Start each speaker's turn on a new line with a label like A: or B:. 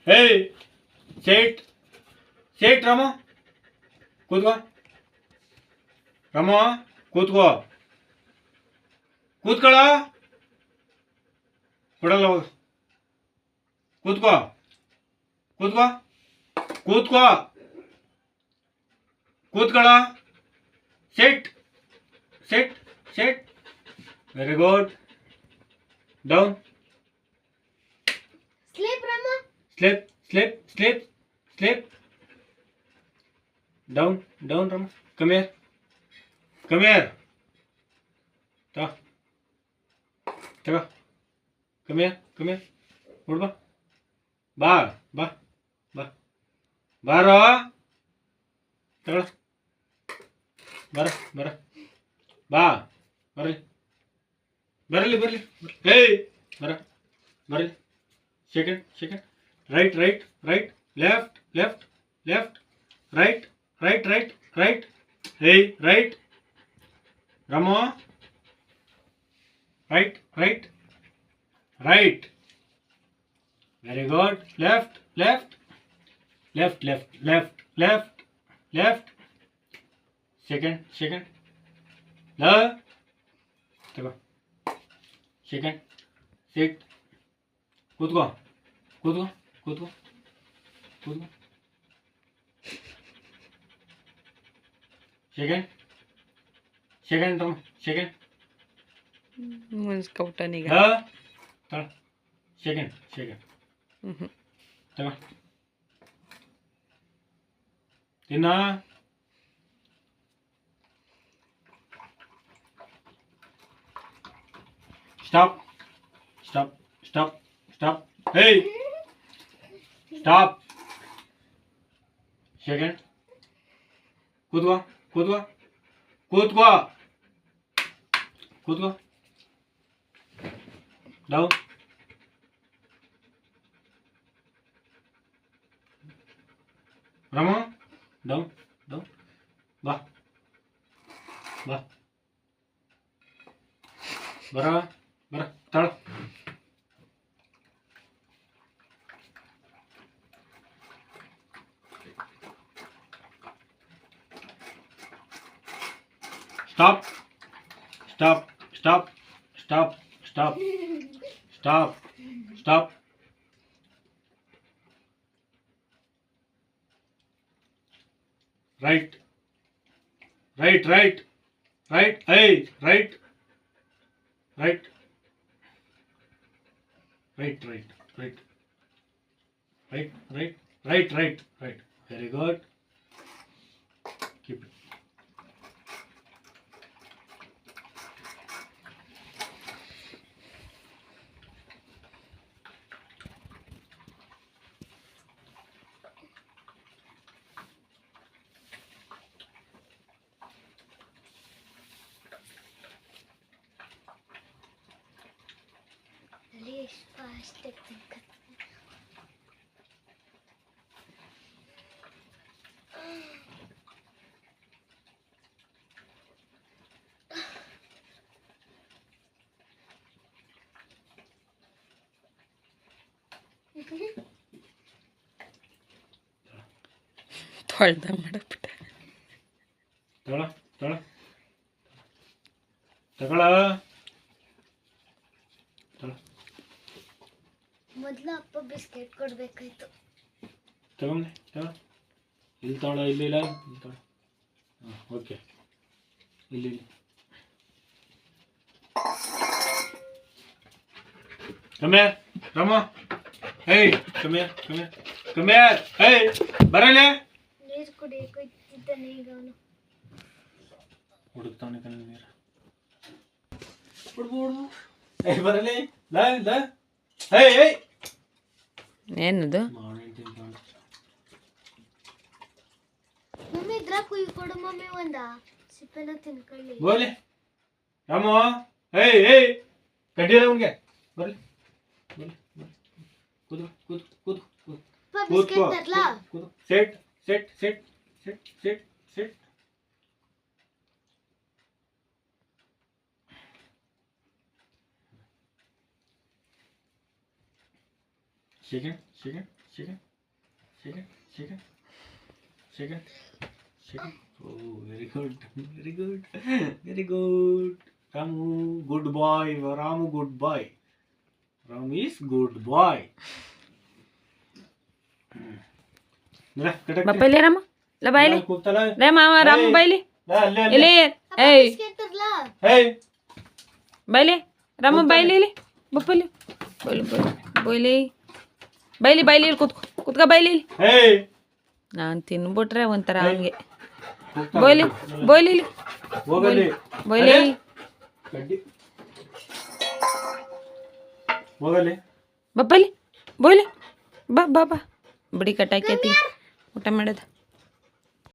A: ಹೇ ಸೇಟ್ ಸೇಟ್ ರಾಮ ಕೂತ್ಕೋ ರಾಮ ಕೂತ್ಕೋ ಕೂತ್ಕೊಳ್ಳ ಕೊಡಲ್ಲ ಹೋಗ ಕೂತ್ಕೋ ಕೂತ್ಕೋ ಕೂತ್ಕೋ ಕೂತ್ಕೊಳ್ಳ sit sit sit very good down
B: Sleep, Rama.
A: Sleep sleep sleep sleep down down Rama come here ತಗೋ ತಗೋ ಕಮ್ ಹಿಯರ್ ನೋಡ್ ಬಾ ಬಾ ಬಾ ಬಾ ಬಾರೋ ತಗೊಳ ಬರ ಬರ ಬಾ ಬರಲಿ ಬರಲಿ ಬರಲಿ ಏಯ್ ಬರ ಬರಲಿ second second right right right left left left right right right right ಏಯ್ ರೈಟ್ ರಾಮೋ right right right very good left left left left left left left second second ಲ ತಗೋ ಸೆಕೆಂಡ್ ಸಿಟ್ ಕೂತ್ಕೋ ಕೂತ್ಕೋ ಕೂತ್ಕೋ ಕೂತ್ಕೋ ಸೆಕೆಂಡ್ ಸೆಕೆಂಡ್ ತಗೋ second
C: ಮುನ್ಸ್ಕೊಬಿಟ್ಟನೀಗ
A: ತಗೋ ಸೆಕೆಂಡ್ ಸೆಕೆಂಡ್ ತಗೋ ತಿನ್ನ stop stop stop stop hey stop second ಕೂತ್ಕೋ ಕೂತ್ಕೋ ಕೂತ್ಕೋ ಕೂತ್ಕೋ ಡೌನ್ ರಾಮ ಡೌನ್ ಡೌನ್ ಬಾ ಬಾ ಬರ ಬರ ತಳ stop stop stop stop stop stop stop right right right right I right right right right right right right right right right very good keep it
B: Please, fast, think.
C: ತೊಳ್ದ ಮಾಡಬಿಟ್ಟ
A: ತಗೊಳ ತಗೊಳ ತಗೊಳ
B: ಮೊದಲು ಅಪ್ಪ biscuit ಕೊಡ್ಬೇಕಾಯ್ತು.
A: ತಗೊಂಡೆ ತಗೊಳ ಇಲ್ಲಿ ತಗೊಳ ಇಲ್ಲಿ ಇಲ್ಲ ಇಲ್ಲಿ ತಗೊಳ ಹಾಂ ಓಕೆ ಇಲ್ಲಿ ಇಲ್ಲಿ ಕಮ್ಮೆ ರಾಮ ಹೇಯ್ ಕಮ್ಮೆ ಕಮ್ಮೆ ಕಮ್ಮೆ ಹೇಯ್ ಬರಲೇ
B: ನೀರು ಕುಡಿಯಕ್ಕೆ ಇಟ್ಟಿದ್ದಾನೆ ಈಗ ಅವನು.
A: ಹುಡುಕ್ತಾವನೆ ಕಣ್ಣ ನೀರು ಹುಡುಗು ಹುಡುಗು ಏಯ್ ಬರಲೇ ಲ ಲ ಹೇಯ್ ಹೇಯ್
C: ಏನದು
A: ಮಾವಿನ ತಿಂತಾನೆ
B: ಮಮ್ಮಿ ಇದ್ರ ಕುಯ್ ಕೊಡು ಮಮ್ಮಿ ಒಂದ ಸಿಪ್ಪೆನ ತಿನ್ಕೊಳ್ಳಿ.
A: ಬೋಲೆ ರಾಮ ಹೇಯ್ ಹೇಯ್ ಕಡ್ಡಿಲ್ಲ ಅವನಿಗೆ ಬರಲಿ ಬರಲಿ ಕೂದು ಕೂದು ಕೂದು ಕೂದು
B: ಅಪ್ಪ ಬಿಸ್ಕೆಟ್ ತರ್ಲಾ?
A: ಕೂದು sit sit sit sit sit sit second second Chicken. Chicken. Chicken. Chicken. Chicken. Oh, very good. Very good. Very good. Ramu, good boy. Ramu, good boy. Ramu is good boy. Mira,
C: ಬಪ್ಪ ಇಲ್ಲಿ ರಾಮ ಇಲ್ಲ ಬಾಯ್ಲಿ
A: ಕೂಗ್ತಲ್ಲ.
C: ರೇ ಮಾವ ರಾಮ ಬಾಯ್ಲಿ
A: ಅಲ್ಲೇ
C: ಇಲ್ಲಿ ಏಯ್
B: biscuit
A: ಹೇಯ್
C: ಬಾಯ್ಲಿ ರಾಮ ಬಾಯ್ಲಿ ಇಲ್ಲಿ ಬಪ್ಪಲ್ಲಿ ಬಾಯ್ಲಿ ಬಾಯ್ಲಿ ಬಾಯ್ಲಿ ಬಾಯ್ಲಿ ಇಲ್ಲಿ ಕುತ್ಕ ಬಾಯ್ಲಿ ಇಲ್ಲಿ
A: ಹೇಯ್
C: ನಾನು ತಿನ್ಬಿಟ್ರೆ ಒಂಥರ ಹಂಗೆ
A: ಕೂಗ್ತಾ
C: ಬಾಯ್ಲಿ ಬಾಯ್ಲಿ ಇಲ್ಲಿ
A: ಹೋಗಲಿ
C: ಬಾಯ್ಲಿ
A: ಕಡ್ಡಿ ಹೋಗಲಿ
C: ಬಪ್ಪಲ್ಲಿ ಬಾಯ್ಲಿ ಬಾ ಬಾ ಬಾ ಬಿಡಿ ಕಟ್ಟಾಕೈತಿ ಊಟ ಮಾಡೋದು